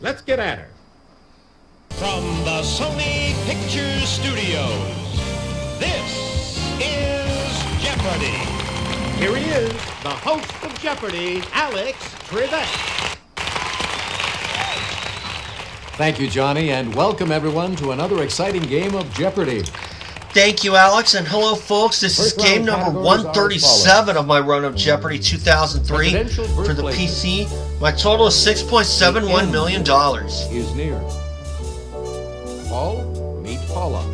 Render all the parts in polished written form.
Let's get at her. From the Sony Pictures Studios, this is Jeopardy! Here he is, the host of Jeopardy, Alex Trebek. Thank you, Johnny, and welcome everyone to another exciting game of Jeopardy! Thank you, Alex, and hello, folks. This is game number 137 of my run of Jeopardy 2003 for the PC. My total is $6.71 million. Is near. Paul, meet Paula.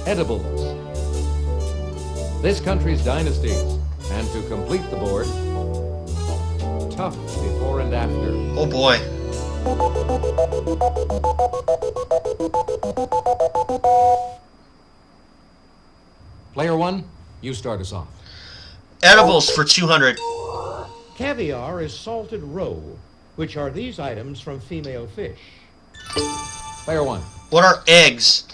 Edibles. This country's dynasties. And to complete the board, tough before and after. Oh boy. Player one, you start us off. Edibles for 200. Caviar is salted roe, which are these items from female fish. Player one. What are eggs?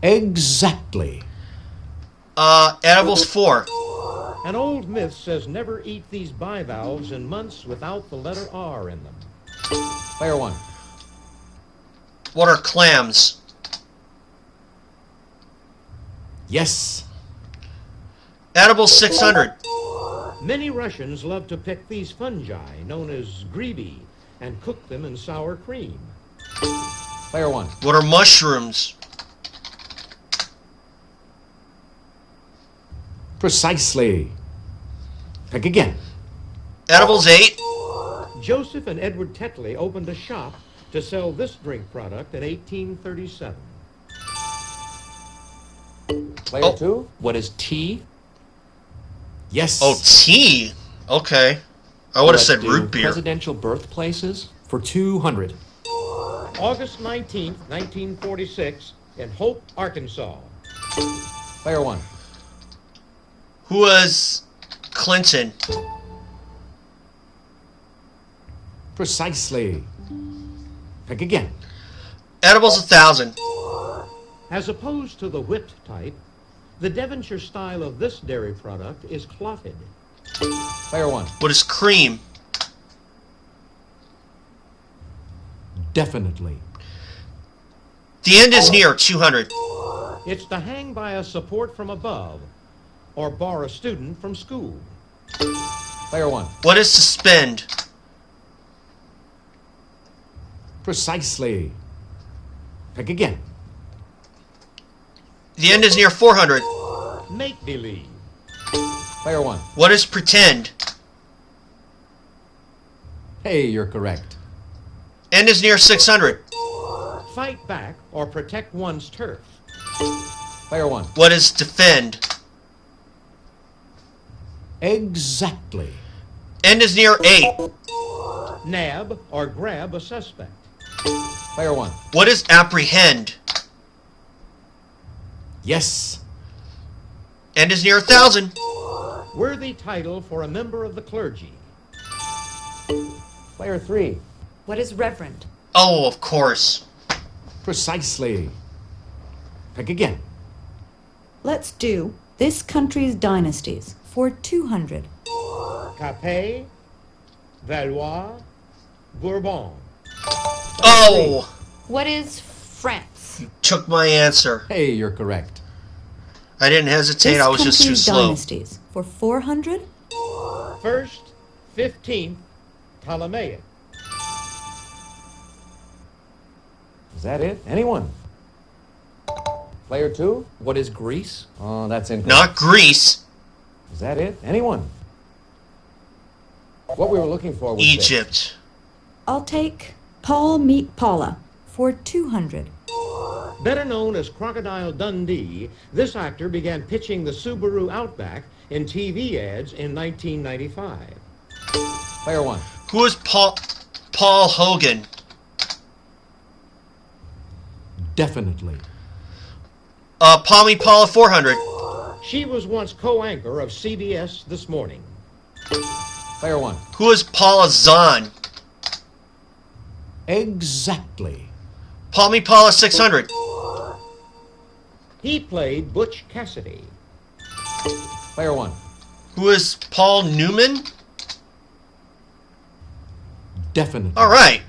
Exactly. Edibles 4. An old myth says never eat these bivalves in months without the letter R in them. Player one. What are clams? Yes. Edibles 600. Many Russians love to pick these fungi, known as grebe, and cook them in sour cream. Player one. What are mushrooms? Precisely. Pick again. Edibles 8. Joseph and Edward Tetley opened a shop to sell this drink product in 1837. Player two. What is tea? Yes. Oh, tea. Okay. I would have said root beer. Presidential birthplaces? For 200. August 19th, 1946, in Hope, Arkansas. Player one. Who was Clinton? Precisely. Pick again. Edibles 1,000. As opposed to the whipped type, the Devonshire style of this dairy product is clotted. Player one. What is cream? Definitely. The end is near. 200. It's to hang by a support from above or bar a student from school. Player one. What is suspend? Precisely. Pick again. The end is near. 400. Make-believe. Player one. What is pretend? Hey, you're correct. End is near. 600. Fight back or protect one's turf. Player one. What is defend? Exactly. End is near. 8. Nab or grab a suspect. Player one. What is apprehend? Yes. End is near. 1,000. Worthy title for a member of the clergy. Player three. What is reverend? Oh, of course. Precisely. Pick again. Let's do this country's dynasties for 200. Capet, Valois, Bourbon. Oh, What is France? took my answer. Hey, you're correct. I didn't hesitate. This I was just too country's slow. dynasties for 400. First, 15th, Ptolemaic. Is that it? Anyone? Player two? What is Greece? Oh, that's incorrect. Not Greece. Is that it? Anyone? What we were looking for was Egypt. I'll take Paul meet Paula for 200. Better known as Crocodile Dundee, this actor began pitching the Subaru Outback in TV ads in 1995. Player one. Who is Paul Hogan? Definitely. Palmy Paula 400. She was once co-anchor of CBS This Morning. Player one. Who is Paula Zahn? Exactly. Palmy Paula 600. He played Butch Cassidy. Player one. Who is Paul Newman? Definitely. All right.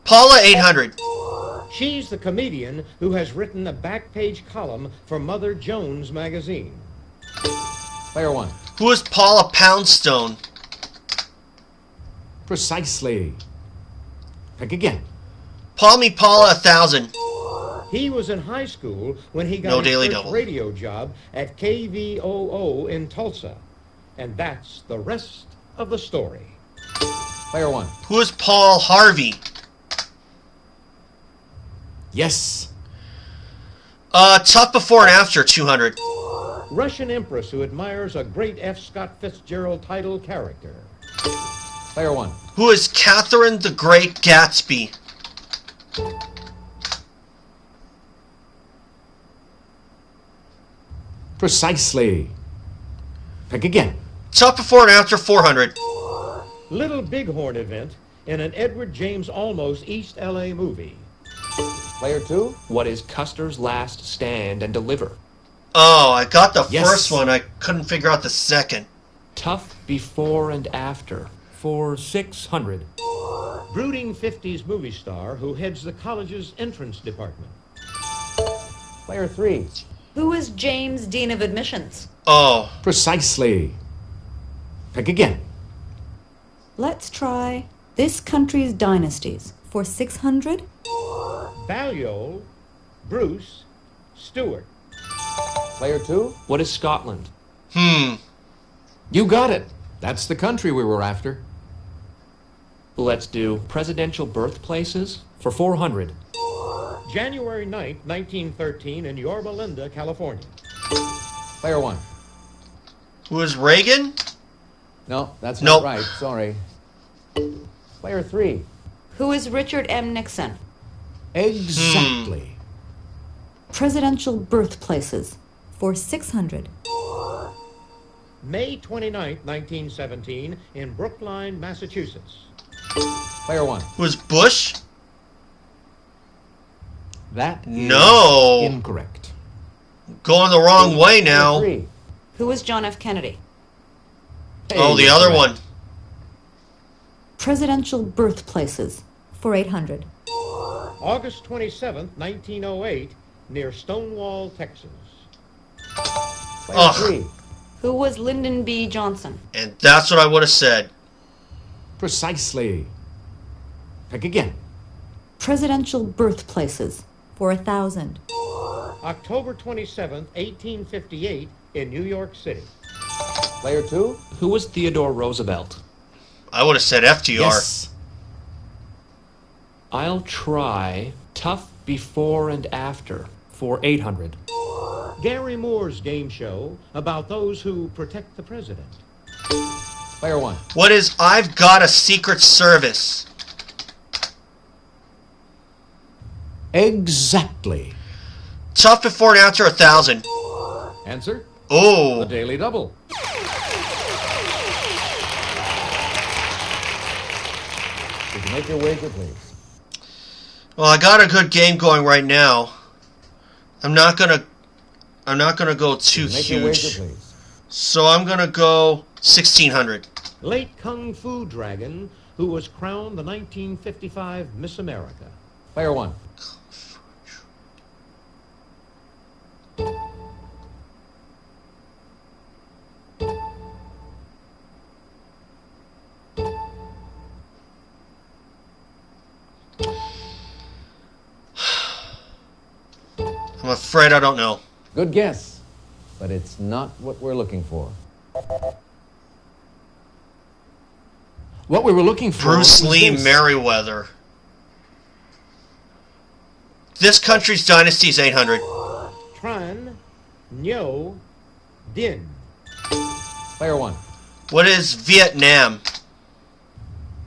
Paula, 800. She's the comedian who has written a back-page column for Mother Jones magazine. Player 1. Who is Paula Poundstone? Precisely. Pick again. Paula 1,000. He was in high school when he got No his Daily first Double. radio job at KVOO in Tulsa. And that's the rest of the story. Player 1. Who is Paul Harvey? Yes. Tough before and after, 200. Russian empress who admires a great F. Scott Fitzgerald title character. Player 1. Who is Catherine the Great Gatsby? Precisely. Pick again. Tough before and after, 400. Little Bighorn event in an Edward James Olmos East LA movie. Player 2. What is Custer's last stand and deliver? Oh, I got the Yes. first one. I couldn't figure out the second. Tough before and after for 600. Brooding 50s movie star who heads the college's entrance department. Player 3. Who is James, Dean of Admissions? Oh, Precisely. Pick again. Let's try this country's dynasties for 600. Balliol, Bruce, Stewart. Player 2. What is Scotland? You got it. That's the country we were after. Let's do presidential birthplaces for 400. January 9th, 1913 in Yorba Linda, California. Player 1. who is Reagan? No, that's Nope. not right. Sorry. Player 3. Who is Richard M. Nixon? Exactly. Presidential birthplaces for 600. May 29th, 1917 in Brookline, Massachusetts. Player 1. Who is Bush? That is No. incorrect. Going the wrong way now. Player 3. Who is John F. Kennedy? Oh, the you're other correct. one. Presidential birthplaces for 800. August 27th, 1908 near Stonewall, Texas. Player Ugh. 3. Who was Lyndon B. Johnson? And that's what I would have said. Precisely. Pick again. Presidential birthplaces for 1,000. October 27th, 1858 in New York City. Player 2. Who was Theodore Roosevelt? I would have said FDR. Yes. I'll try tough before and after for 800. Gary Moore's game show about those who protect the president. Player 1. What is I've Got a Secret Service? Exactly. Tough before and after 1,000. Answer? The Oh, Daily Double. Did you make your wager, please? well, I got a good game going right now. I'm not gonna go too Did you make your wager, huge. please? So I'm gonna go 1,600. Late Kung Fu Dragon who was crowned the 1955 Miss America. Player 1. I'm afraid I don't know. Good guess, but it's not what we're looking for. What we were looking for Bruce was Lee this. Merriweather. This country's dynasty is 800. Tran, Nyo, Din. Player 1. What is Vietnam?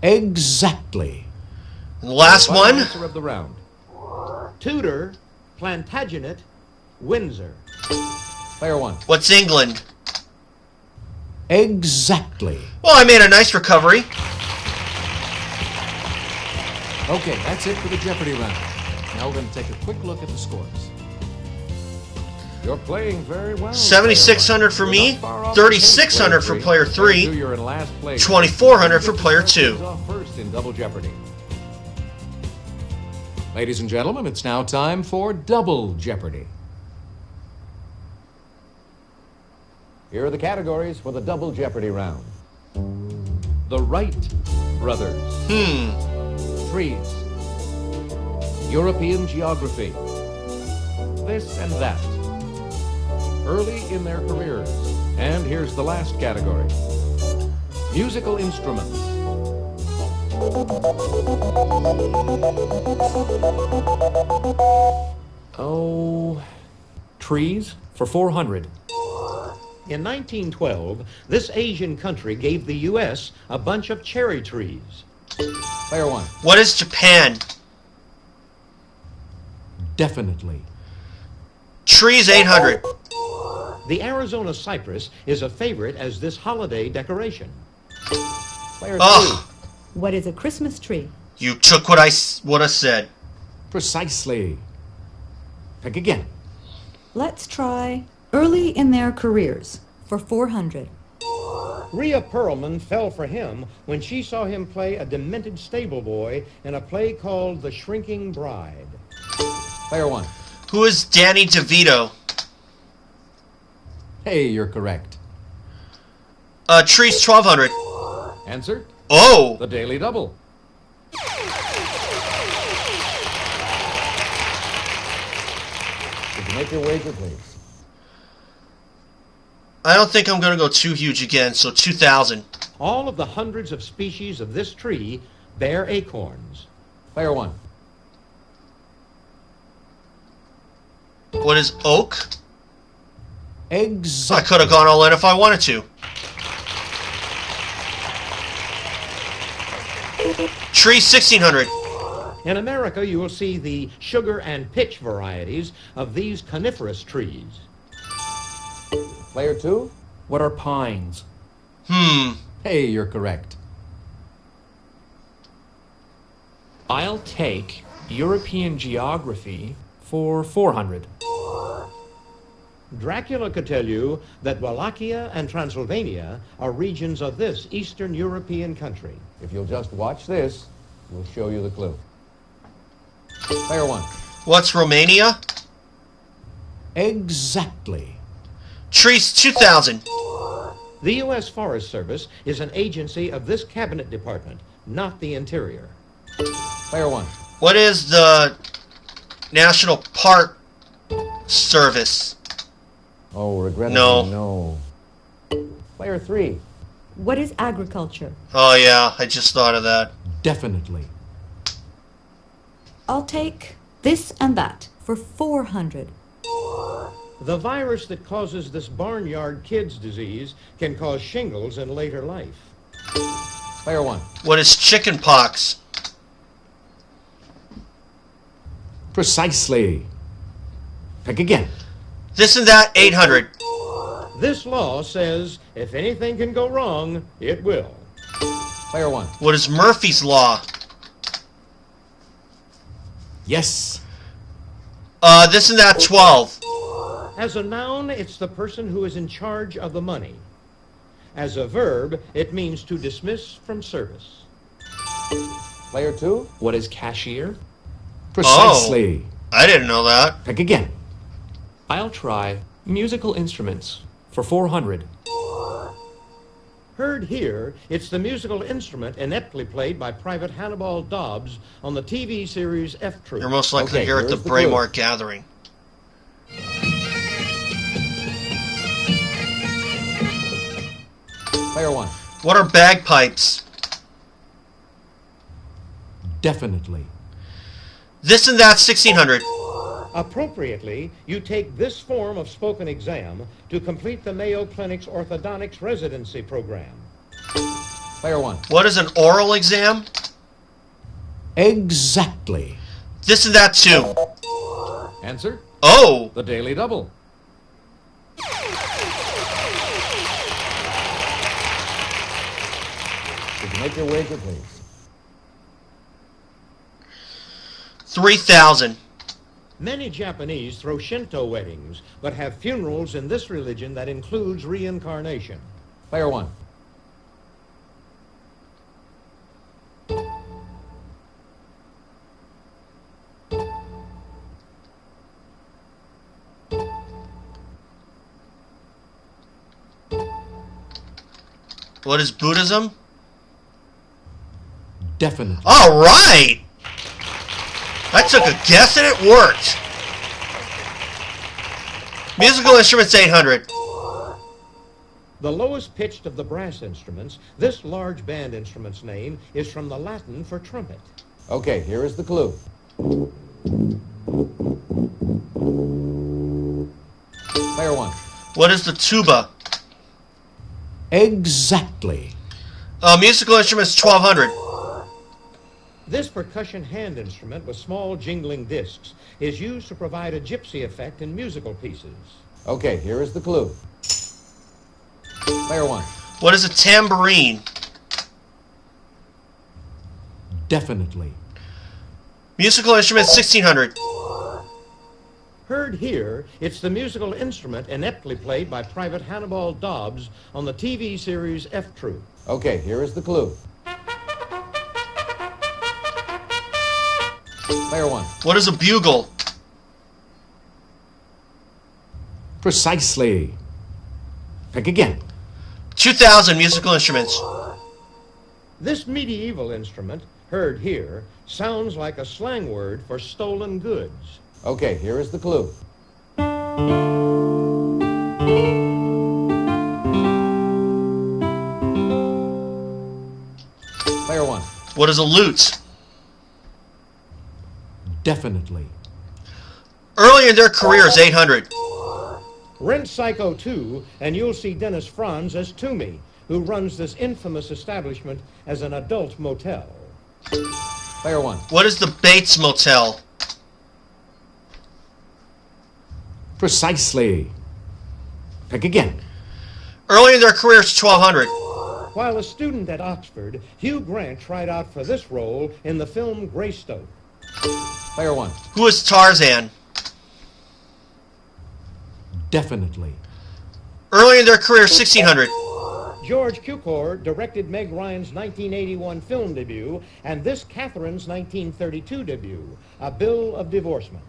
Exactly. And the last Final one? answer of the round. Tudor, Plantagenet, Windsor. Player 1. What's England? Exactly. Well, I made a nice recovery. Okay, that's it for the Jeopardy round. Now we're going to take a quick look at the scores. You're playing very well. 7,600 for me, 3,600 for player 3, You're in last place. 2,400 for player 2. Off first in Double Jeopardy. Ladies and gentlemen, it's now time for Double Jeopardy. Here are the categories for the Double Jeopardy round. The Wright Brothers. Trees. European geography. This and that. Early in their careers. And here's the last category. Musical instruments. Oh, trees for 400. In 1912, this Asian country gave the U.S. a bunch of cherry trees. Player 1. What is Japan? Definitely. Trees 800. The Arizona cypress is a favorite as this holiday decoration. Player 2. Ugh, What is a Christmas tree? you took what I said. Precisely. Pick again. Let's try early in their careers for 400. Rhea Perlman fell for him when she saw him play a demented stable boy in a play called The Shrinking Bride. Player 1. Who is Danny DeVito? Hey, you're correct. Trees 1,200. Answer? Oh, The Daily Double. Could you make your wager, please? I don't think I'm gonna go too huge again, so 2,000. All of the hundreds of species of this tree bear acorns. Player 1. What is oak? I Exactly. could have gone all in if I wanted to. Tree 1,600. In America, you will see the sugar and pitch varieties of these coniferous trees. Player 2. What are pines? Hey, you're correct. I'll take European geography for 400. Dracula could tell you that Wallachia and Transylvania are regions of this Eastern European country. If you'll just watch this, we'll show you the clue. Player 1. What's Romania? Exactly. Trees 2,000. The U.S. Forest Service is an agency of this cabinet department, not the Interior. Player 1. What is the National Park Service? Oh, regrettably, No. no. Player 3. What is agriculture? Oh yeah, I just thought of that. Definitely. I'll take this and that for 400. The virus that causes this barnyard kids disease can cause shingles in later life. Player 1. What is chicken pox? Precisely. Pick again. This and that 800. This law says if anything can go wrong, it will. Player 1. What is Murphy's Law? Yes. This and that 12. As a noun, it's the person who is in charge of the money. As a verb, it means to dismiss from service. Player 2. What is cashier? Precisely. I didn't know that. Pick again. I'll try musical instruments for 400. Heard here, it's the musical instrument ineptly played by Private Hannibal Dobbs on the TV series F Troop. You're most likely Okay, here at the here's the clue. Braemar Gathering. Player 1. What are bagpipes? Definitely. This and that 1,600. Appropriately, you take this form of spoken exam to complete the Mayo Clinic's orthodontics residency program. Player 1. What is an oral exam? Exactly. This and that 2. Answer? Oh, The Daily Double. Could you make your wager, please? 3,000. Many Japanese throw Shinto weddings, but have funerals in this religion that includes reincarnation. Player one. What is Buddhism? Definitely. All right! I took a guess and it worked. Musical instruments 800. The lowest pitched of the brass instruments, this large band instrument's name is from the Latin for trumpet. Okay, here is the clue. Player one. What is the tuba? Exactly. Musical instruments 1200. This percussion hand instrument with small jingling discs is used to provide a gypsy effect in musical pieces. Okay, here is the clue. Player one. What is a tambourine? Definitely. Musical instruments 1600. Heard here, it's the musical instrument ineptly played by Private Hannibal Dobbs on the TV series F Troop. Okay, here is the clue. Player one. What is a bugle? Precisely. Pick again. 2000 musical instruments. This medieval instrument, heard here, sounds like a slang word for stolen goods. Okay, here is the clue. Player one. What is a lute? Definitely. Early in their careers 800. Rent Psycho 2, and you'll see Dennis Franz as Toomey, who runs this infamous establishment as an adult motel. Player one. What is the Bates Motel? Precisely. Pick again. Early in their careers 1200. While a student at Oxford, Hugh Grant tried out for this role in the film Greystoke. Player one. Who is Tarzan? Definitely. Early in their career 1600. George Cukor directed Meg Ryan's 1981 film debut and this Catherine's 1932 debut, A Bill of Divorcement.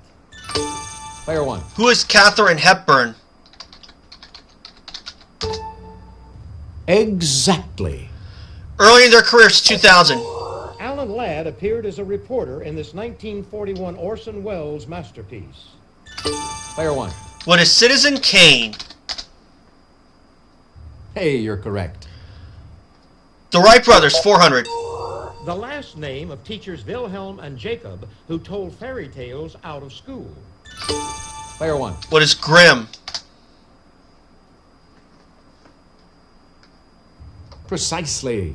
Player one. Who is Katharine Hepburn? Exactly. Early in their careers 2000. Alan Ladd appeared as a reporter in this 1941 Orson Welles masterpiece. Player one. What is Citizen Kane? Hey, you're correct. The Wright Brothers 400. The last name of teachers Wilhelm and Jacob who told fairy tales out of school. Player one. What is Grimm? Precisely.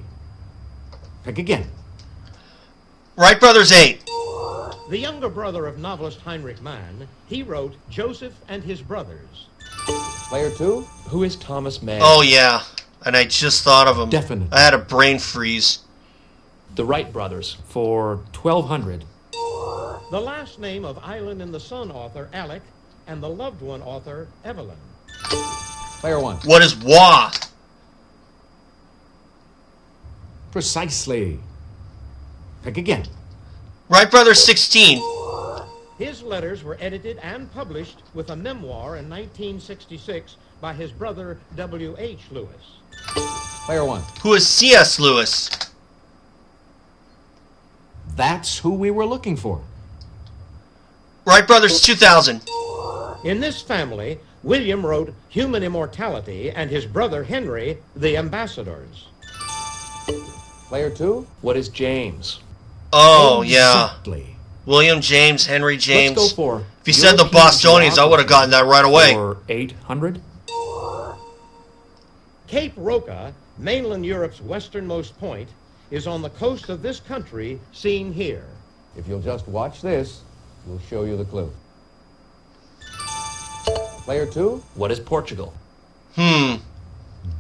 Pick again. Wright Brothers 8. The younger brother of novelist Heinrich Mann, he wrote Joseph and His Brothers. Player two. Who is Thomas Mann? Oh yeah, and I just thought of him. Definitely. I had a brain freeze. The Wright brothers for 1200. The last name of Island in the Sun author Alec and the loved one author Evelyn. Player one. What is Wah? Precisely. Pick again. Wright Brothers 16. His letters were edited and published with a memoir in 1966 by his brother W.H. Lewis. Player one. Who is C.S. Lewis? That's who we were looking for. Wright Brothers 2000. In this family, William wrote Human Immortality and his brother Henry, The Ambassadors. Player two. What is James? Oh yeah. Exactly. William James, Henry James. Let's go for. If you said the European Bostonians, I would have gotten that right away. For 800. Cape Roca, mainland Europe's westernmost point, is on the coast of this country, seen here. If you'll just watch this, we'll show you the clue. Player two. What is Portugal?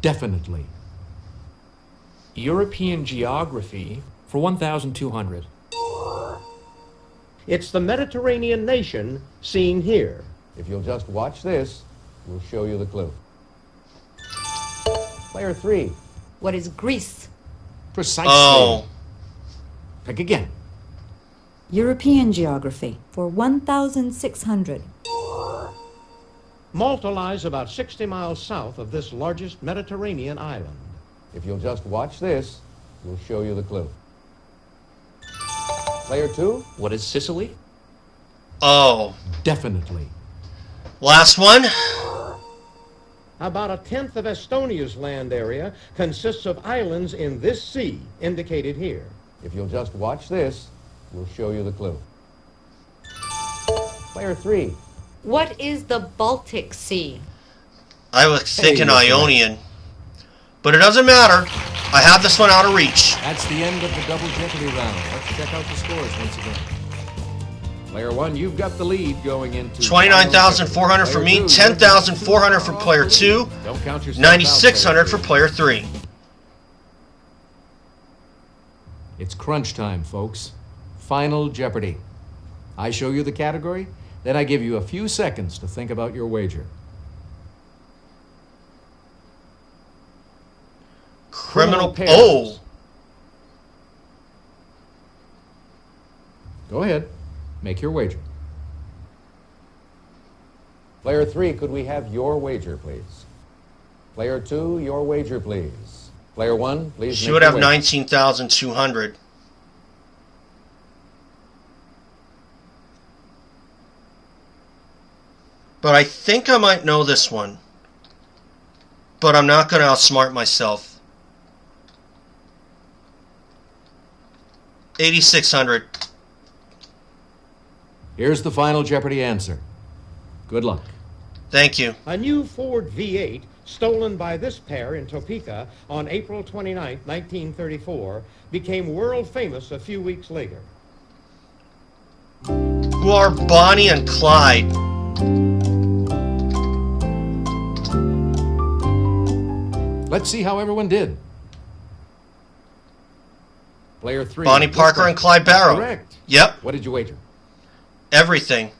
Definitely. European geography for 1200. It's the Mediterranean nation seen here. If you'll just watch this, we'll show you the clue. Player 3. What is Greece? Precisely. Oh. Pick again. European geography for 1,600. Malta lies about 60 miles south of this largest Mediterranean island. If you'll just watch this, we'll show you the clue. Player 2. What is Sicily? Oh. Definitely. Last one. About a tenth of Estonia's land area consists of islands in this sea, indicated here. If you'll just watch this, we'll show you the clue. Player 3. What is the Baltic Sea? I was thinking Hey, Ionian. But it doesn't matter. I have this one out of reach. That's the end of the double Jeopardy round. Let's check out the scores once again. Player 1, you've got the lead going into 29,400 for me, 10,400 for player 2, Don't count yourself 9,600 out, for player player 3. It's crunch time, folks. Final Jeopardy. I show you the category, then I give you a few seconds to think about your wager. Criminal. pairs. Oh. Go ahead. Make your wager. Player 3, could we have your wager, please? Player 2, your wager, please. Player 1, please. She make would your have wager. 19,200. But I think I might know this one. But I'm not going to outsmart myself. 8,600. Here's the final Jeopardy answer. Good luck. Thank you. A new Ford V8, stolen by this pair in Topeka on April 29, 1934, became world famous a few weeks later. Who are Bonnie and Clyde? Let's see how everyone did. Player 3. Bonnie your Parker and question. Clyde Barrow. Correct. Yep, What did you wager? everything.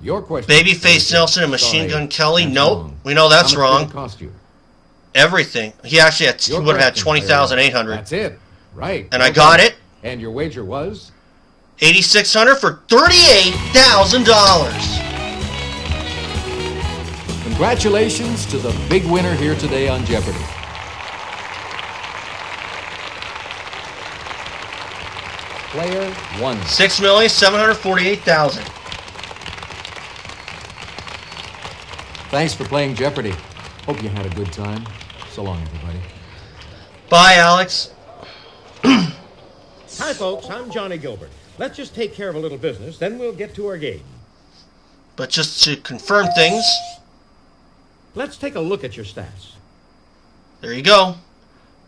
Your question. Babyface Nelson and Machine Sorry, Gun Kelly? that's Nope. wrong. We know that's How much did wrong. it cost you? Everything. He actually had, he Your would have had question, player one. 20,800. That's it. Right. And I Well got done. it. And your wager was? 8,600 for $38,000. Congratulations to the big winner here today on Jeopardy. Player 1. 6,748,000. Thanks for playing Jeopardy. Hope you had a good time. So long, everybody. Bye, Alex. Hi, folks. I'm Johnny Gilbert. Let's just take care of a little business, then we'll get to our game. But just to confirm things, Let's take a look at your stats. there you go.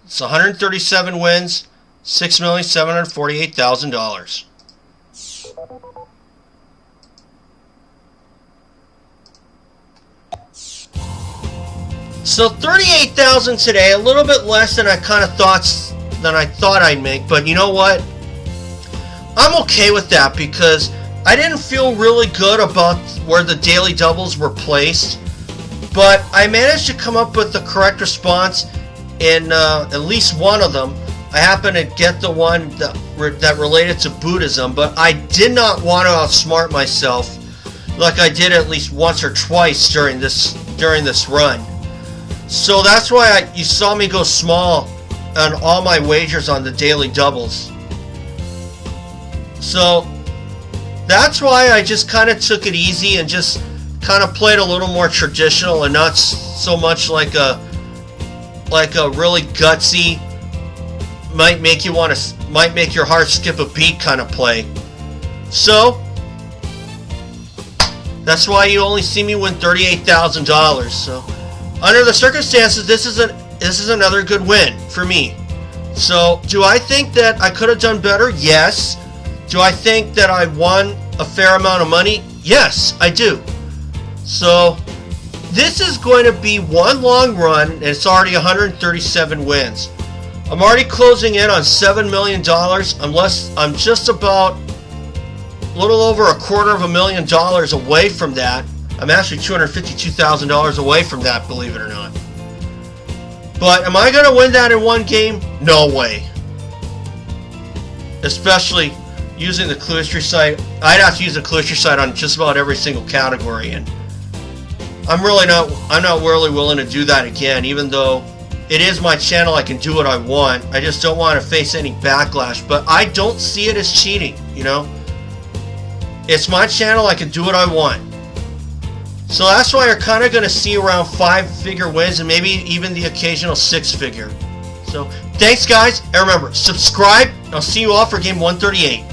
It's 137 wins, $6,748,000. So 38,000 today, a little bit less than I thought I'd make, but you know what? I'm okay with that because I didn't feel really good about where the daily doubles were placed, but I managed to come up with the correct response in at least one of them. I happened to get the one that related to Buddhism, but I did not want to outsmart myself like I did at least once or twice during this run. So that's why you saw me go small on all my wagers on the daily doubles. So that's why I just kind of took it easy and just kind of played a little more traditional and not so much like a really gutsy, might make your heart skip a beat kind of play. So that's why you only see me win $38,000. So under the circumstances, this is another good win for me. So do I think that I could have done better? Yes. Do I think that I won a fair amount of money? Yes, I do. So this is going to be one long run, and it's already 137 wins. I'm already closing in on $7 million, unless I'm just about little over $250,000 away from that. I'm actually $252,000 away from that, believe it or not. But am I going to win that in one game? No way. Especially using the clue history site. I'd have to use the clue history site on just about every single category, and I'm not really willing to do that again, even though it is my channel. I can do what I want. I just don't want to face any backlash. But I don't see it as cheating, you know? It's my channel. I can do what I want. So that's why you're kind of going to see around 5-figure wins and maybe even the occasional 6-figure. So thanks, guys. And remember, subscribe. I'll see you all for game 138.